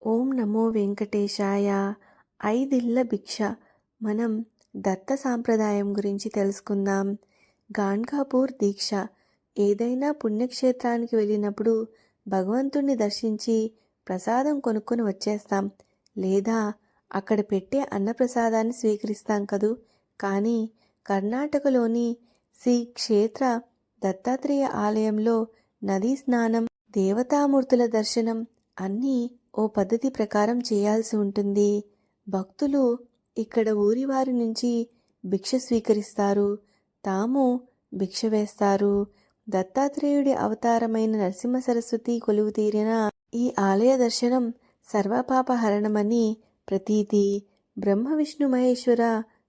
ఓం నమో వెంకటేశాయ. ఐదిళ్ళ భిక్ష. మనం దత్త సాంప్రదాయం గురించి తెలుసుకుందాం. గాన్గాపూర్ దీక్ష. ఏదైనా పుణ్యక్షేత్రానికి వెళ్ళినప్పుడు భగవంతుణ్ణి దర్శించి ప్రసాదం కొనుక్కొని వచ్చేస్తాం, లేదా అక్కడ పెట్టే అన్నప్రసాదాన్ని స్వీకరిస్తాం కదూ. కానీ కర్ణాటకలోని శ్రీ క్షేత్ర దత్తాత్రేయ ఆలయంలో నదీ స్నానం, దేవతామూర్తుల దర్శనం అన్నీ ఓ పద్ధతి ప్రకారం చేయాల్సి ఉంటుంది. భక్తులు ఇక్కడ ఊరివారి నుంచి భిక్ష స్వీకరిస్తారు, తాము భిక్ష వేస్తారు. దత్తాత్రేయుడి అవతారమైన నరసింహ సరస్వతి కొలువు తీరిన ఈ ఆలయ దర్శనం సర్వపాపహరణమని ప్రతీతి. బ్రహ్మ విష్ణు మహేశ్వర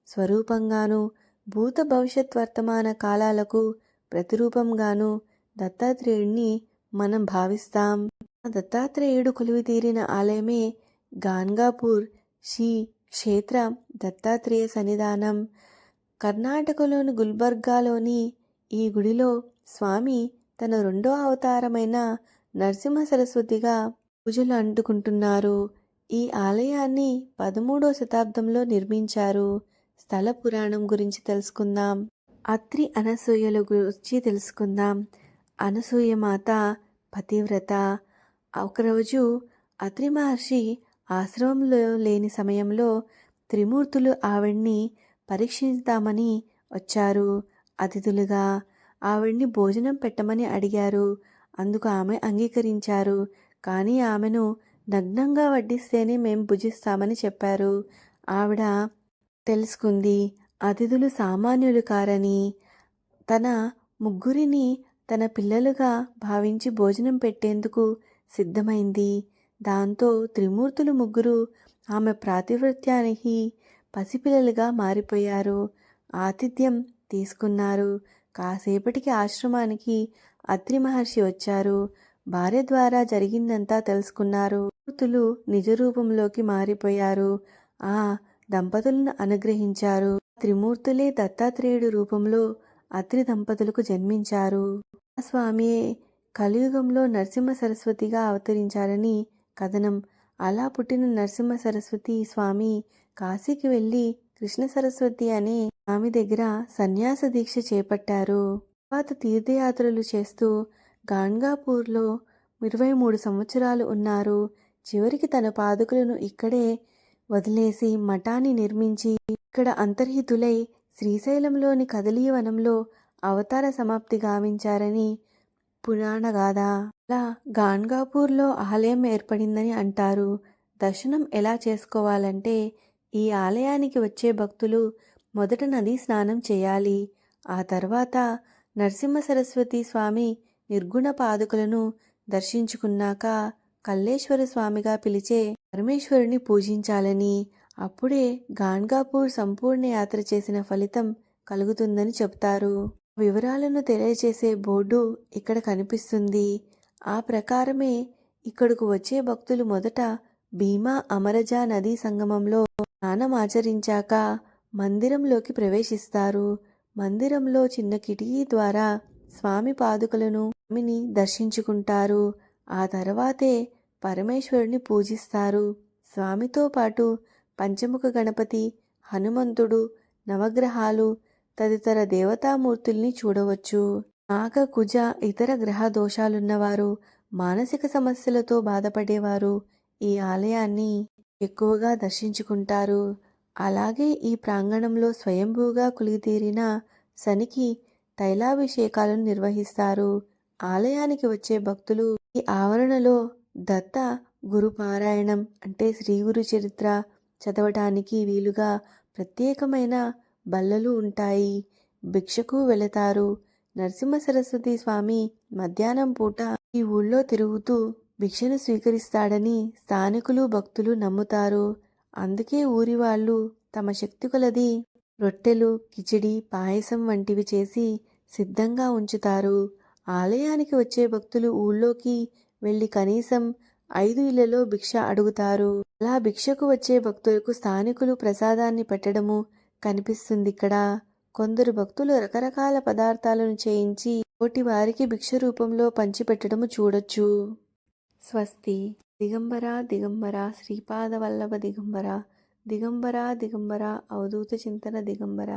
స్వరూపంగాను, భూత భవిష్యత్ వర్తమాన కాలాలకు ప్రతిరూపంగాను దత్తాత్రేయుడిని మనం భావిస్తాం. దత్తాత్రేయుడు కొలువు తీరిన ఆలయమే గాన్గాపూర్ శ్రీ క్షేత్ర దత్తాత్రేయ సన్నిధానం. కర్ణాటకలోని గుల్బర్గాలోని ఈ గుడిలో స్వామి తన రెండో అవతారమైన నరసింహ సరస్వతిగా పూజలు అందుకుంటున్నారు. ఈ ఆలయాన్ని 13వ శతాబ్దంలో నిర్మించారు. స్థల పురాణం గురించి తెలుసుకుందాం. అత్రి అనసూయల గురించి తెలుసుకుందాం. అనసూయ మాత పతివ్రత. ఒకరోజు అత్రి మహర్షి ఆశ్రమంలో లేని సమయంలో త్రిమూర్తులు ఆవిడ్ని పరీక్షిద్దామని వచ్చారు. అతిథులుగా ఆవిడ్ని భోజనం పెట్టమని అడిగారు. అందుకు ఆమె అంగీకరించారు. కానీ ఆమెను నగ్నంగా వడ్డిస్తేనే మేము భుజిస్తామని చెప్పారు. ఆవిడ తెలుసుకుంది అతిథులు సామాన్యులు కారని. తన ముగ్గురిని తన పిల్లలుగా భావించి భోజనం పెట్టేందుకు సిద్ధమైంది. దాంతో త్రిమూర్తులు ముగ్గురు ఆమె ప్రాతివృత్యానికి పసిపిల్లలుగా మారిపోయారు. ఆతిథ్యం తీసుకున్నారు. కాసేపటికి ఆశ్రమానికి అత్రి మహర్షి వచ్చారు. భార్య ద్వారా జరిగిందంతా తెలుసుకున్నారు. త్రిమూర్తులు నిజ రూపంలోకి మారిపోయారు. ఆ దంపతులను అనుగ్రహించారు. త్రిమూర్తులే దత్తాత్రేయుడి రూపంలో అత్రి దంపతులకు జన్మించారు. ఆ స్వామియే కలియుగంలో నరసింహ సరస్వతిగా అవతరించారని కథనం. అలా పుట్టిన నరసింహ సరస్వతి స్వామి కాశీకి వెళ్ళి కృష్ణ సరస్వతి అనే ఆమె దగ్గర సన్యాస దీక్ష చేపట్టారు. తర్వాత తీర్థయాత్రలు చేస్తూ గాన్గాపూర్లో 23 సంవత్సరాలు ఉన్నారు. చివరికి తన పాదుకలను ఇక్కడే వదిలేసి మఠాన్ని నిర్మించి ఇక్కడ అంతర్హితులై శ్రీశైలంలోని కదలీవనంలో అవతార సమాప్తి గావించారని పురాణగాథ. అలా గాన్గాపూర్లో ఆలయం ఏర్పడిందని అంటారు. దర్శనం ఎలా చేసుకోవాలంటే ఈ ఆలయానికి వచ్చే భక్తులు మొదట నదీ స్నానం చేయాలి. ఆ తర్వాత నరసింహ సరస్వతి స్వామి నిర్గుణ పాదుకలను దర్శించుకున్నాక కల్లేశ్వర స్వామిగా పిలిచే పరమేశ్వరుని పూజించాలని, అప్పుడే గాన్గాపూర్ సంపూర్ణ యాత్ర చేసిన ఫలితం కలుగుతుందని చెప్తారు. వివరాలను తెలియజేసే బోర్డు ఇక్కడ కనిపిస్తుంది. ఆ ప్రకారమే ఇక్కడకు వచ్చే భక్తులు మొదట భీమా అమరజా నదీ సంగమంలో స్నానం ఆచరించాక మందిరంలోకి ప్రవేశిస్తారు. మందిరంలో చిన్న కిటికీ ద్వారా స్వామి పాదుకలను స్వామిని దర్శించుకుంటారు. ఆ తర్వాతే పరమేశ్వరుని పూజిస్తారు. స్వామితో పాటు పంచముఖ గణపతి, హనుమంతుడు, నవగ్రహాలు తదితర దేవతామూర్తుల్ని చూడవచ్చు. నాగ, కుజ, ఇతర గ్రహ దోషాలున్నవారు, మానసిక సమస్యలతో బాధపడేవారు ఈ ఆలయాన్ని ఎక్కువగా దర్శించుకుంటారు. అలాగే ఈ ప్రాంగణంలో స్వయంభూగా కొలువుతీరిన శనికి తైలాభిషేకాలను నిర్వహిస్తారు. ఆలయానికి వచ్చే భక్తులు ఈ ఆవరణలో దత్త గురుపారాయణం అంటే శ్రీ గురు చరిత్ర చదవటానికి వీలుగా ప్రత్యేకమైన బల్లలు ఉంటాయి. భిక్షకు వెళతారు. నరసింహ సరస్వతి స్వామి మధ్యాహ్నం పూట ఈ ఊళ్ళో తిరుగుతూ భిక్షను స్వీకరిస్తాడని స్థానికులు భక్తులు నమ్ముతారు. అందుకే ఊరి వాళ్ళు తమ శక్తి కొలది రొట్టెలు, కిచిడి, పాయసం వంటివి చేసి సిద్ధంగా ఉంచుతారు. ఆలయానికి వచ్చే భక్తులు ఊళ్ళోకి వెళ్ళి కనీసం 5 ఇళ్లలో భిక్ష అడుగుతారు. అలా భిక్షకు వచ్చే భక్తులకు స్థానికులు ప్రసాదాన్ని పెట్టడము కనిపిస్తుందిక్కడ. కొందరు భక్తులు రకరకాల పదార్థాలను చేయించి తోటి వారికి భిక్ష రూపంలో పంచిపెట్టడము చూడొచ్చు. స్వస్తి. దిగంబర దిగంబర శ్రీపాద వల్లభ దిగంబర దిగంబర దిగంబర అవధూత చింతన దిగంబర.